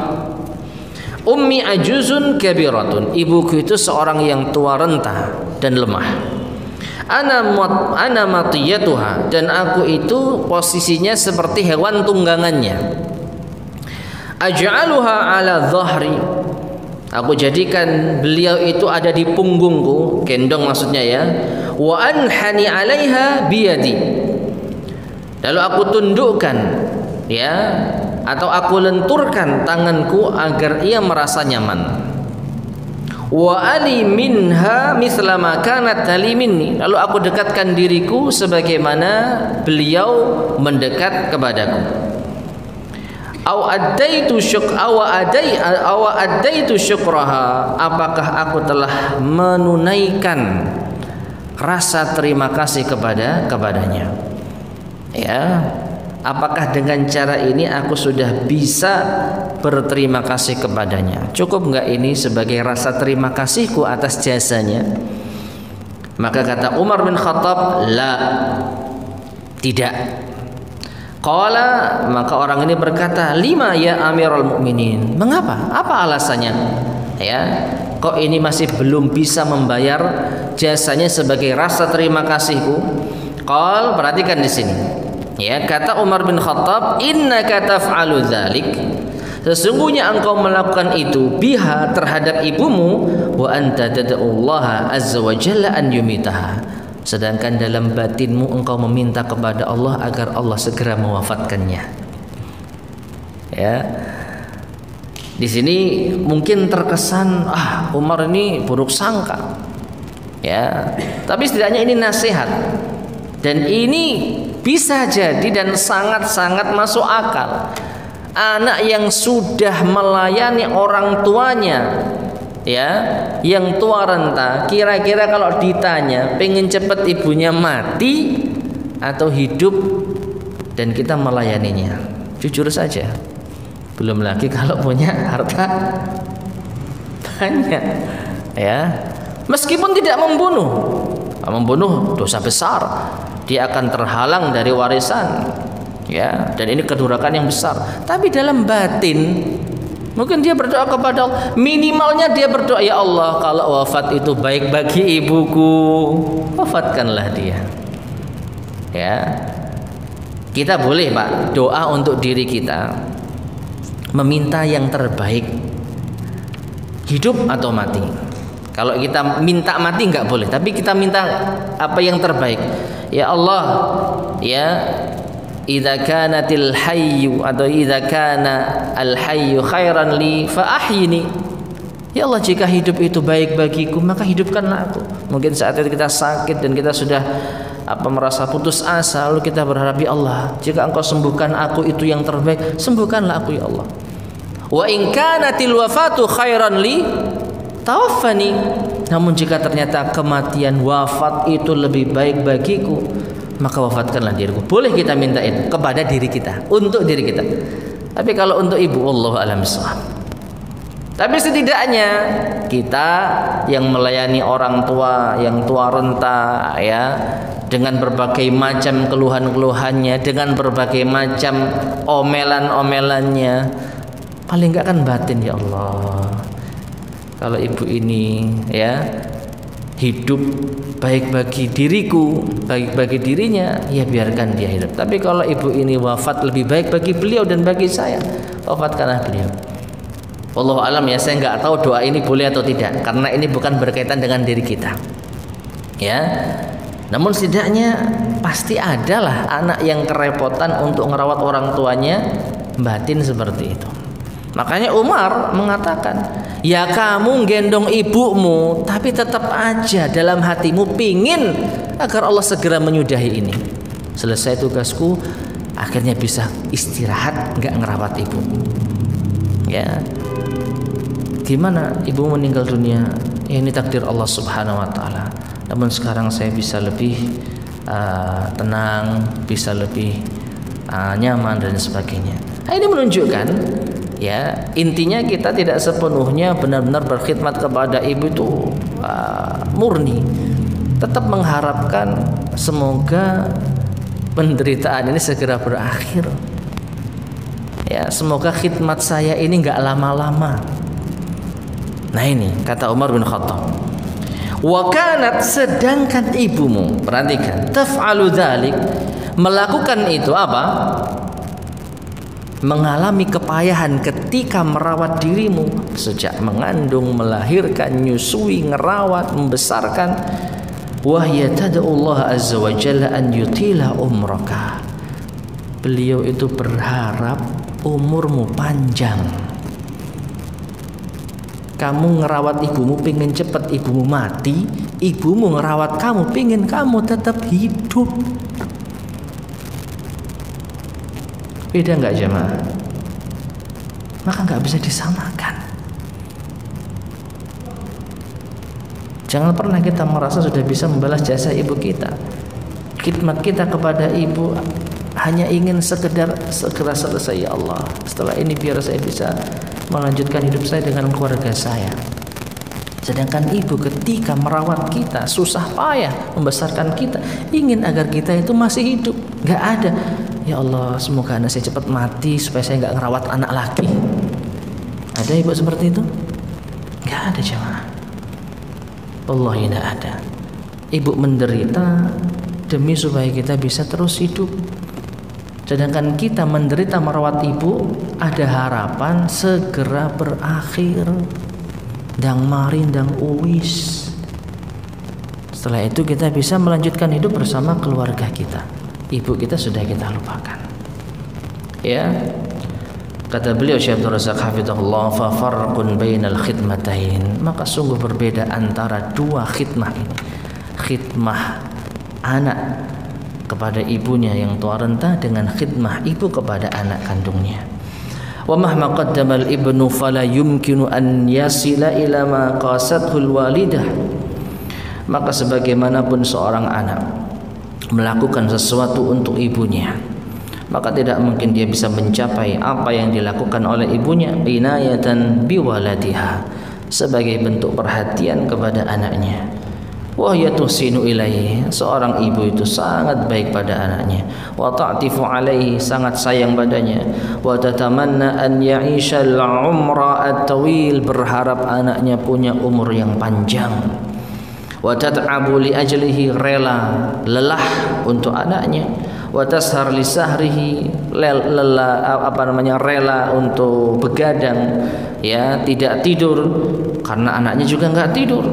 Speaker 1: Ummi ajuzun kabiratun, ibuku itu seorang yang tua renta dan lemah. Ana matiyatuha, dan aku itu posisinya seperti hewan tunggangannya. Aj'aluha ala dhahri, aku jadikan beliau itu ada di punggungku, gendong maksudnya ya. Wa anhani 'alaiha biyadi, lalu aku tundukkan, ya, atau aku lenturkan tanganku agar ia merasa nyaman. Wa ali minha mithla ma kanat tali minni, lalu aku dekatkan diriku sebagaimana beliau mendekat kepadaku. Addaitu syukraha, apakah aku telah menunaikan rasa terima kasih kepadanya. Ya, apakah dengan cara ini aku sudah bisa berterima kasih kepadanya? Cukup enggak ini sebagai rasa terima kasihku atas jasanya? Maka kata Umar bin Khattab, la, tidak. Qala, maka orang ini berkata, lima ya Amirul Mukminin. Mengapa? Apa alasannya? Ya, kok ini masih belum bisa membayar jasanya sebagai rasa terima kasihku? Qal, perhatikan di sini. Ya, kata Umar bin Khattab, innaka taf'alu dzalik. Sesungguhnya engkau melakukan itu biha terhadap ibumu, wa anta tad'ullaha azza wa jalla an yumitaha. Sedangkan dalam batinmu engkau meminta kepada Allah agar Allah segera mewafatkannya. Ya. Di sini mungkin terkesan Umar ini buruk sangka. Ya. Tapi setidaknya ini nasihat. Dan ini bisa jadi dan sangat-sangat masuk akal. Anak yang sudah melayani orang tuanya, ya, yang tua renta, kira-kira kalau ditanya pengen cepat ibunya mati atau hidup dan kita melayaninya, jujur saja, belum lagi kalau punya harta banyak, ya, meskipun tidak membunuh dosa besar, dia akan terhalang dari warisan, ya, dan ini kedurhakaan yang besar. Tapi dalam batin mungkin dia berdoa kepada Allah, minimalnya dia berdoa, ya Allah, kalau wafat itu baik bagi ibuku, wafatkanlah dia. Ya, kita boleh Pak doa untuk diri kita, meminta yang terbaik, hidup atau mati. Kalau kita minta mati nggak boleh, tapi kita minta apa yang terbaik. Ya Allah, ya, idza kanatil hayyu atau idza kana al hayyu khairan li fa ahyini. Ya Allah, jika hidup itu baik bagiku, maka hidupkanlah aku. Mungkin saat itu kita sakit dan kita sudah merasa putus asa, lalu kita berharap, ya Allah, jika engkau sembuhkan aku itu yang terbaik, sembuhkanlah aku ya Allah. Wa in kanatil wafatu khairan li tawaffani. Namun jika ternyata kematian, wafat itu lebih baik bagiku, maka wafatkanlah diriku. Boleh kita minta itu kepada diri kita, untuk diri kita. Tapi kalau untuk ibu, wallahu a'lam bishawab. Tapi setidaknya kita yang melayani orang tua, yang tua renta, ya, dengan berbagai macam keluhan-keluhannya, dengan berbagai macam omelan-omelannya, paling enggak kan batin, ya Allah, kalau ibu ini, ya, hidup baik bagi diriku, baik bagi dirinya, ya biarkan dia hidup. Tapi kalau ibu ini wafat, lebih baik bagi beliau dan bagi saya, wafatkanlah beliau. Wallahu alam, ya, saya nggak tahu doa ini boleh atau tidak, karena ini bukan berkaitan dengan diri kita, ya. Namun setidaknya pasti adalah anak yang kerepotan untuk merawat orang tuanya, batin seperti itu. Makanya Umar mengatakan, ya kamu gendong ibumu, tapi tetap aja dalam hatimu pingin agar Allah segera menyudahi ini. Selesai tugasku, akhirnya bisa istirahat, nggak ngerawat ibu. Ya, gimana ibu meninggal dunia? Ya, ini takdir Allah Subhanahu Wa Taala. Namun sekarang saya bisa lebih tenang, bisa lebih nyaman dan sebagainya. Nah, ini menunjukkan, ya, intinya kita tidak sepenuhnya benar-benar berkhidmat kepada ibu itu murni. Tetap mengharapkan semoga penderitaan ini segera berakhir. Ya, semoga khidmat saya ini nggak lama-lama. Nah ini kata Umar bin Khattab. Wa kanat, sedangkan ibumu, perhatikan, taf'alu dzalik, melakukan itu apa? Mengalami kepayahan ketika merawat dirimu, sejak mengandung, melahirkan, nyusui, ngerawat, membesarkan. Wahya tad'ullah azza wa jalla an yutila umraka. Beliau itu berharap umurmu panjang. Kamu ngerawat ibumu pengen cepat ibumu mati, ibumu ngerawat kamu pengen kamu tetap hidup. Beda nggak jemaah? Maka nggak bisa disamakan. Jangan pernah kita merasa sudah bisa membalas jasa ibu kita. Khidmat kita kepada ibu hanya ingin sekedar segera selesai, ya Allah, setelah ini biar saya bisa melanjutkan hidup saya dengan keluarga saya. Sedangkan ibu ketika merawat kita, susah payah membesarkan kita, ingin agar kita itu masih hidup. Gak ada, ya Allah, semoga anak saya cepat mati supaya saya gak ngerawat anak lagi. Ada ibu seperti itu? Gak ada, jemaah. Wallahi gak ada. Ibu menderita demi supaya kita bisa terus hidup. Sedangkan kita menderita merawat ibu, ada harapan segera berakhir. Dang marin, dang uwis. Setelah itu kita bisa melanjutkan hidup bersama keluarga kita. Ibu kita sudah kita lupakan. Ya, kata beliau Syekh Abdul Razak hafizahullah, fa farqun bainal khidmatain, maka sungguh berbeda antara dua khidmah ini. Khidmah anak kepada ibunya yang tua renta dengan khidmah ibu kepada anak kandungnya. Wa mahma qaddama al-ibnu fala yumkinu an yasila ila ma qasadhu al-walidah. Maka sebagaimanapun seorang anak melakukan sesuatu untuk ibunya, maka tidak mungkin dia bisa mencapai apa yang dilakukan oleh ibunya, inayatan biwaladiha, sebagai bentuk perhatian kepada anaknya. Wa hiya tuhsinu ilaihi, seorang ibu itu sangat baik pada anaknya, wa ta'tifu alaihi, sangat sayang padanya, wa tatamanna an ya'isha al-umra at-tawil, berharap anaknya punya umur yang panjang, wa tat'abu li ajlihi, rela lelah untuk anaknya, wa tashar li sahrihi, rela untuk begadang, ya, tidak tidur karena anaknya juga enggak tidur.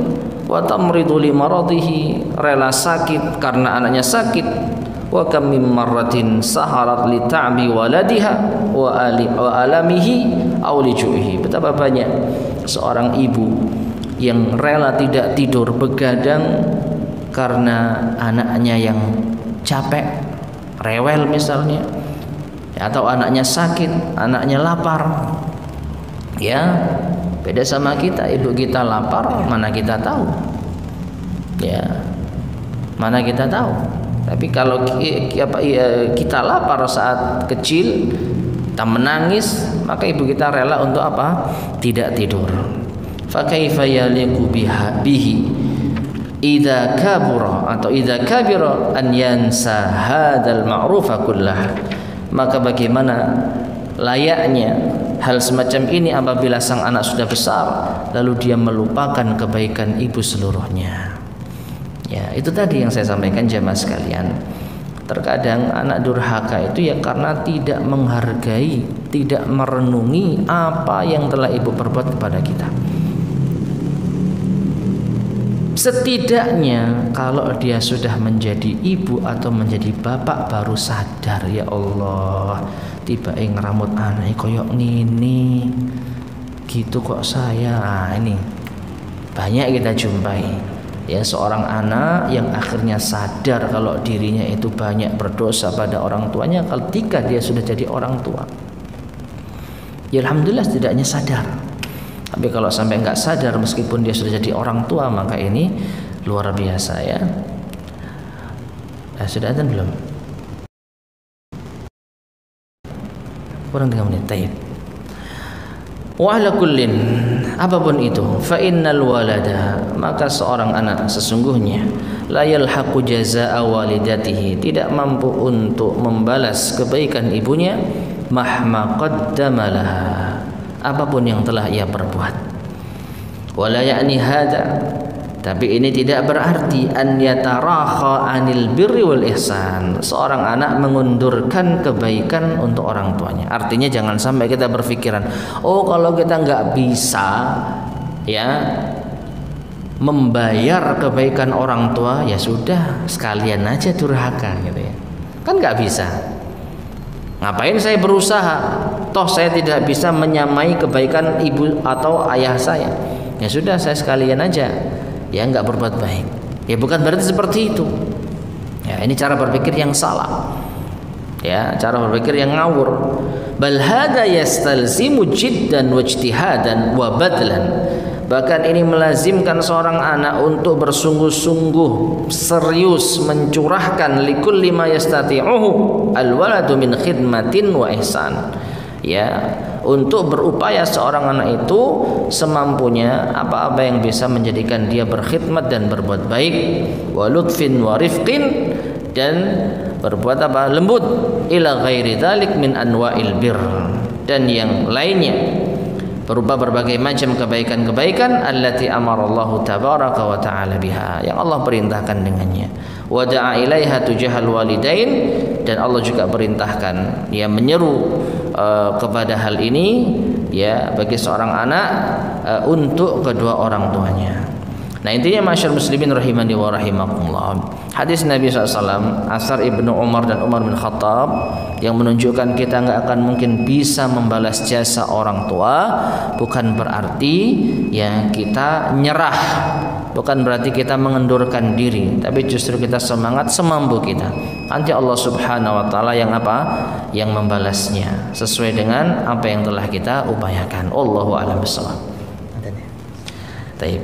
Speaker 1: Wa tamridu li maradihi, rela sakit karena anaknya sakit. Wa kam min marratin saharat li ta'bi waladiha wa alamihi aw li ju'ihi. Betapa banyak seorang ibu yang rela tidak tidur begadang karena anaknya yang capek, rewel misalnya, atau anaknya sakit, anaknya lapar. Ya, beda sama kita, ibu kita lapar, mana kita tahu, ya, mana kita tahu. Tapi kalau kita lapar saat kecil, kita menangis, maka ibu kita rela untuk apa? Tidak tidur. Fa kaifa yaliqu bihi idza kabura atau idza kabira an yansa hadzal ma'rufa kullah. Maka bagaimana layaknya hal semacam ini apabila sang anak sudah besar lalu dia melupakan kebaikan ibu seluruhnya. Ya, itu tadi yang saya sampaikan jemaah sekalian. Terkadang anak durhaka itu ya karena tidak menghargai, tidak merenungi apa yang telah ibu perbuat kepada kita. Setidaknya kalau dia sudah menjadi ibu atau menjadi bapak baru sadar, ya Allah, tiba ngeramut anak koyok nini gitu kok saya. Ini banyak kita jumpai, ya, seorang anak yang akhirnya sadar kalau dirinya itu banyak berdosa pada orang tuanya ketika dia sudah jadi orang tua. Ya alhamdulillah setidaknya sadar. Tapi kalau sampai nggak sadar meskipun dia sudah jadi orang tua, maka ini luar biasa, ya. Sudah ada belum? Kurang 3 menit. Taib. Wa ala kullin, apapun itu, fa innal walada, maka seorang anak sesungguhnya la yalhaqu jazaa'a walidatihi, tidak mampu untuk membalas kebaikan ibunya, mahma qaddama laha, apapun yang telah ia perbuat. Wala ya'ni hadza, tapi ini tidak berarti an yatarakha 'anil birri wal ihsan, seorang anak mengundurkan kebaikan untuk orang tuanya. Artinya jangan sampai kita berpikiran, oh kalau kita nggak bisa, ya, membayar kebaikan orang tua, ya sudah sekalian aja durhaka gitu, ya. Kan nggak bisa. Ngapain saya berusaha? Toh saya tidak bisa menyamai kebaikan ibu atau ayah saya. Ya sudah, saya sekalian aja, ya, nggak berbuat baik. Ya bukan berarti seperti itu. Ya, ini cara berpikir yang salah. Ya, cara berpikir yang ngawur. Bal hadza yastalzimu jiddan wa ijtihadan wa badlan. Bahkan ini melazimkan seorang anak untuk bersungguh-sungguh serius mencurahkan likulli ma yastati'uhu alwaladu min khidmatin wa ihsan. Ya, untuk berupaya seorang anak itu semampunya apa-apa yang bisa menjadikan dia berkhidmat dan berbuat baik, wa lutfin wa rifqin, dan berbuat apa? Lembut, ila ghairi dzalik min anwa'il bir, dan yang lainnya berupa berbagai macam kebaikan-kebaikan allati amarallahu tabaraka wa ta'ala biha, yang Allah perintahkan dengannya. Wa da'a ilaiha tujahal walidain, dan Allah juga perintahkan, ya, menyeru kepada hal ini, ya, bagi seorang anak untuk kedua orang tuanya. Nah, intinya masyarakat muslimin rahimani wa rahimakumullah, hadis Nabi SAW, asar Ibnu Umar dan Umar bin Khattab, yang menunjukkan kita nggak akan mungkin bisa membalas jasa orang tua, bukan berarti ya kita nyerah, bukan berarti kita mengendurkan diri, tapi justru kita semangat semampu kita. Nanti Allah Subhanahu wa taala yang apa? Yang membalasnya sesuai dengan apa yang telah kita upayakan. Allahu a'lam bishawab. Baik.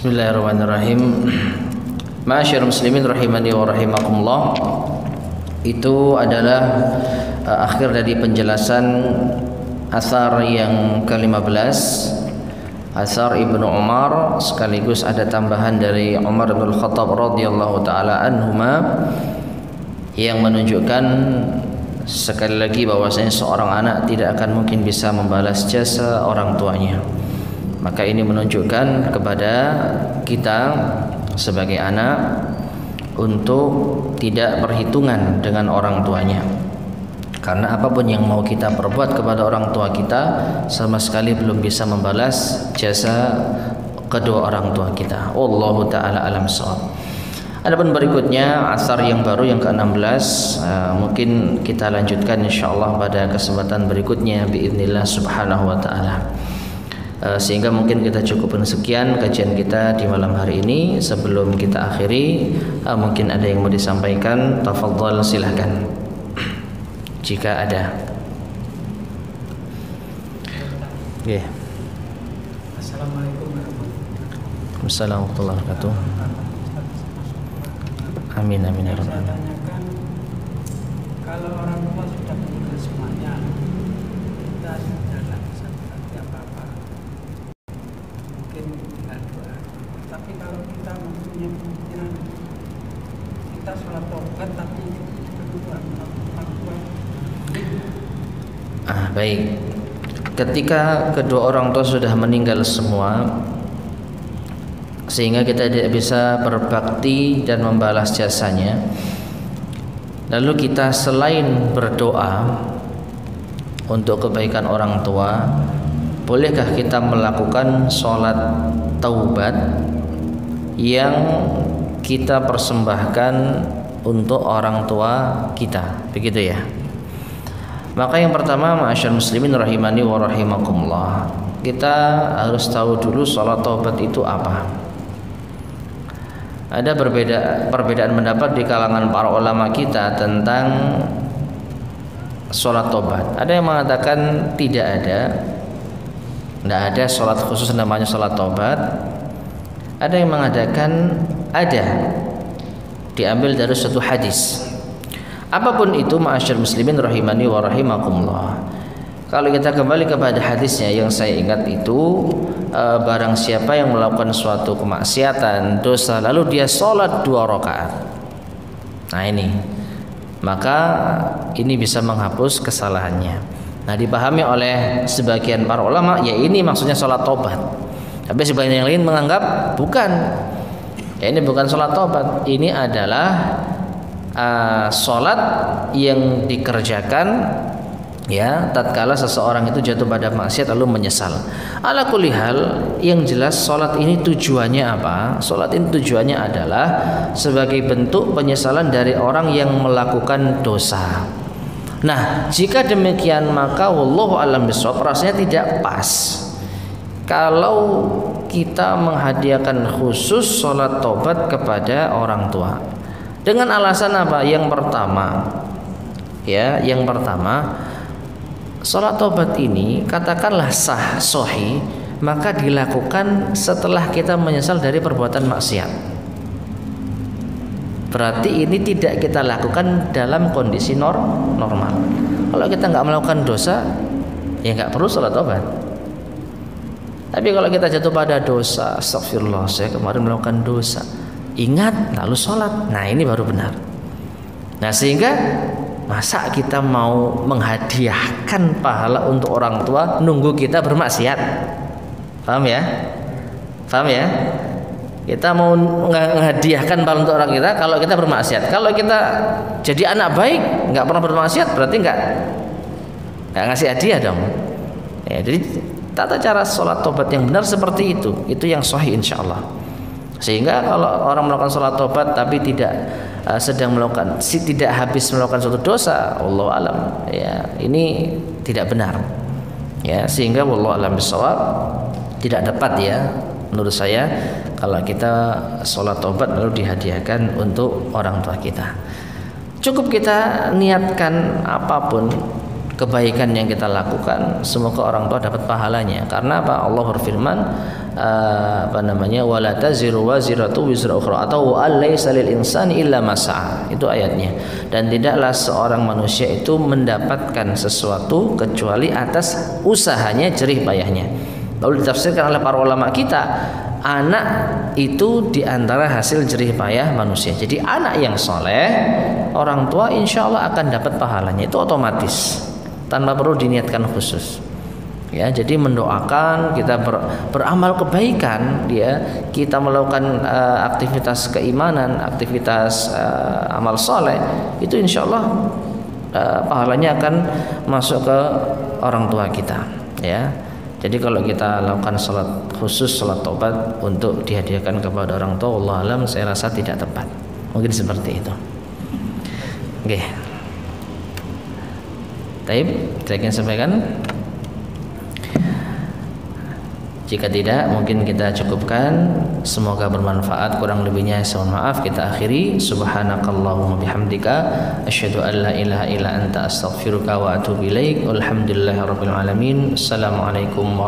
Speaker 1: Bismillahirrahmanirrahim. Ma'asyiral muslimin rahimani wa rahimakumullah. Itu adalah akhir dari penjelasan asar yang ke-15, asar Ibnu Umar, sekaligus ada tambahan dari Umar bin Khattab radhiyallahu taala anhuma yang menunjukkan sekali lagi bahwasanya seorang anak tidak akan mungkin bisa membalas jasa orang tuanya. Maka ini menunjukkan kepada kita sebagai anak untuk tidak berhitungan dengan orang tuanya. Karena apapun yang mau kita perbuat kepada orang tua kita sama sekali belum bisa membalas jasa kedua orang tua kita. Wallahu taala alam shawab. Adapun berikutnya asar yang baru yang ke-16, mungkin kita lanjutkan insyaallah pada kesempatan berikutnya biidznillah subhanahu wa taala. Sehingga mungkin kita cukupkan sekian kajian kita di malam hari ini. Sebelum kita akhiri, mungkin ada yang mau disampaikan, tafadhal silahkan jika ada. Yeah.
Speaker 2: Assalamualaikum
Speaker 1: warahmatullahi wabarakatuh. Amin amin ya rabbal alamin.
Speaker 2: Tanyakan, kalau orang tua sudah meninggal semuanya, kita sudah lakukan apa-apa, mungkin tinggal doa. Tapi kalau kita mempunyai kemungkinan kita sholat taubat tapi kedua orang tua.
Speaker 1: Baik. Ketika kedua orang tua sudah meninggal semua, sehingga kita tidak bisa berbakti dan membalas jasanya, lalu kita selain berdoa untuk kebaikan orang tua, bolehkah kita melakukan sholat taubat yang kita persembahkan untuk orang tua kita, begitu ya? Maka yang pertama, ma'asyar muslimin rahimani wa rahimakumullah, kita harus tahu dulu sholat taubat itu apa. Ada perbedaan pendapat di kalangan para ulama kita tentang sholat taubat. Ada yang mengatakan tidak ada sholat khusus namanya sholat taubat. Ada yang mengatakan ada, diambil dari suatu hadis. Apapun itu, ma'asyar muslimin rahimani wa rahimakumullah, kalau kita kembali kepada hadisnya yang saya ingat itu, barang siapa yang melakukan suatu kemaksiatan, dosa, lalu dia sholat 2 rakaat, nah ini, maka ini bisa menghapus kesalahannya. Nah, dipahami oleh sebagian para ulama, ya ini maksudnya sholat taubat. Tapi sebagian yang lain menganggap bukan, ya ini bukan sholat taubat, ini adalah sholat yang dikerjakan ya tatkala seseorang itu jatuh pada maksiat lalu menyesal. Ala kulli hal, yang jelas sholat ini tujuannya apa? Sholat ini tujuannya adalah sebagai bentuk penyesalan dari orang yang melakukan dosa. Nah, jika demikian maka wallahu a'lam bishawab, rasanya tidak pas kalau kita menghadiahkan khusus sholat taubat kepada orang tua. Dengan alasan apa? Yang pertama, sholat taubat ini katakanlah sah, sahih, maka dilakukan setelah kita menyesal dari perbuatan maksiat. Berarti ini tidak kita lakukan dalam kondisi normal. Kalau kita nggak melakukan dosa, ya nggak perlu sholat taubat. Tapi kalau kita jatuh pada dosa, astagfirullah, saya kemarin melakukan dosa, ingat lalu sholat, nah ini baru benar. Nah, sehingga masa kita mau menghadiahkan pahala untuk orang tua nunggu kita bermaksiat? Paham ya? Kita mau menghadiahkan pahala untuk orang kita kalau kita bermaksiat. Kalau kita jadi anak baik, nggak pernah bermaksiat, berarti nggak ngasih hadiah dong. Ya, jadi tata cara sholat taubat yang benar seperti itu yang sahih insyaallah. Sehingga kalau orang melakukan sholat taubat tapi tidak tidak habis melakukan suatu dosa, wallahu alam, ya ini tidak benar. Ya, sehingga wallahu alam bishawab, tidak tepat ya menurut saya kalau kita sholat taubat lalu dihadiahkan untuk orang tua kita. Cukup kita niatkan apapun kebaikan yang kita lakukan, semoga orang tua dapat pahalanya. Karena apa? Allah berfirman wala taziru waziratu wizra ukhra atau alaysa lil insani illa ma sa'a. Itu ayatnya. Dan tidaklah seorang manusia itu mendapatkan sesuatu kecuali atas usahanya, jerih payahnya. Lalu ditafsirkan oleh para ulama kita, anak itu diantara hasil jerih payah manusia. Jadi anak yang soleh, orang tua insya Allah akan dapat pahalanya. Itu otomatis, tanpa perlu diniatkan khusus. Ya, jadi mendoakan, kita beramal kebaikan, kita melakukan aktivitas keimanan, aktivitas amal soleh, itu insya Allah pahalanya akan masuk ke orang tua kita. Ya, jadi kalau kita lakukan salat khusus, salat taubat untuk dihadiahkan kepada orang tua, wallahu alam, saya rasa tidak tepat. Mungkin seperti itu. Oke. Taib, saya ingin sampaikan. Jika tidak, mungkin kita cukupkan. Semoga bermanfaat. Kurang lebihnya saya mohon maaf. Kita akhiri. Subhanakallahumma bihamdika asyhadu an la ilaha illa anta astaghfiruka wa atubu ilaik. Walhamdulillahirabbil alamin. Assalamualaikum warahmatullahi wabarakatuh.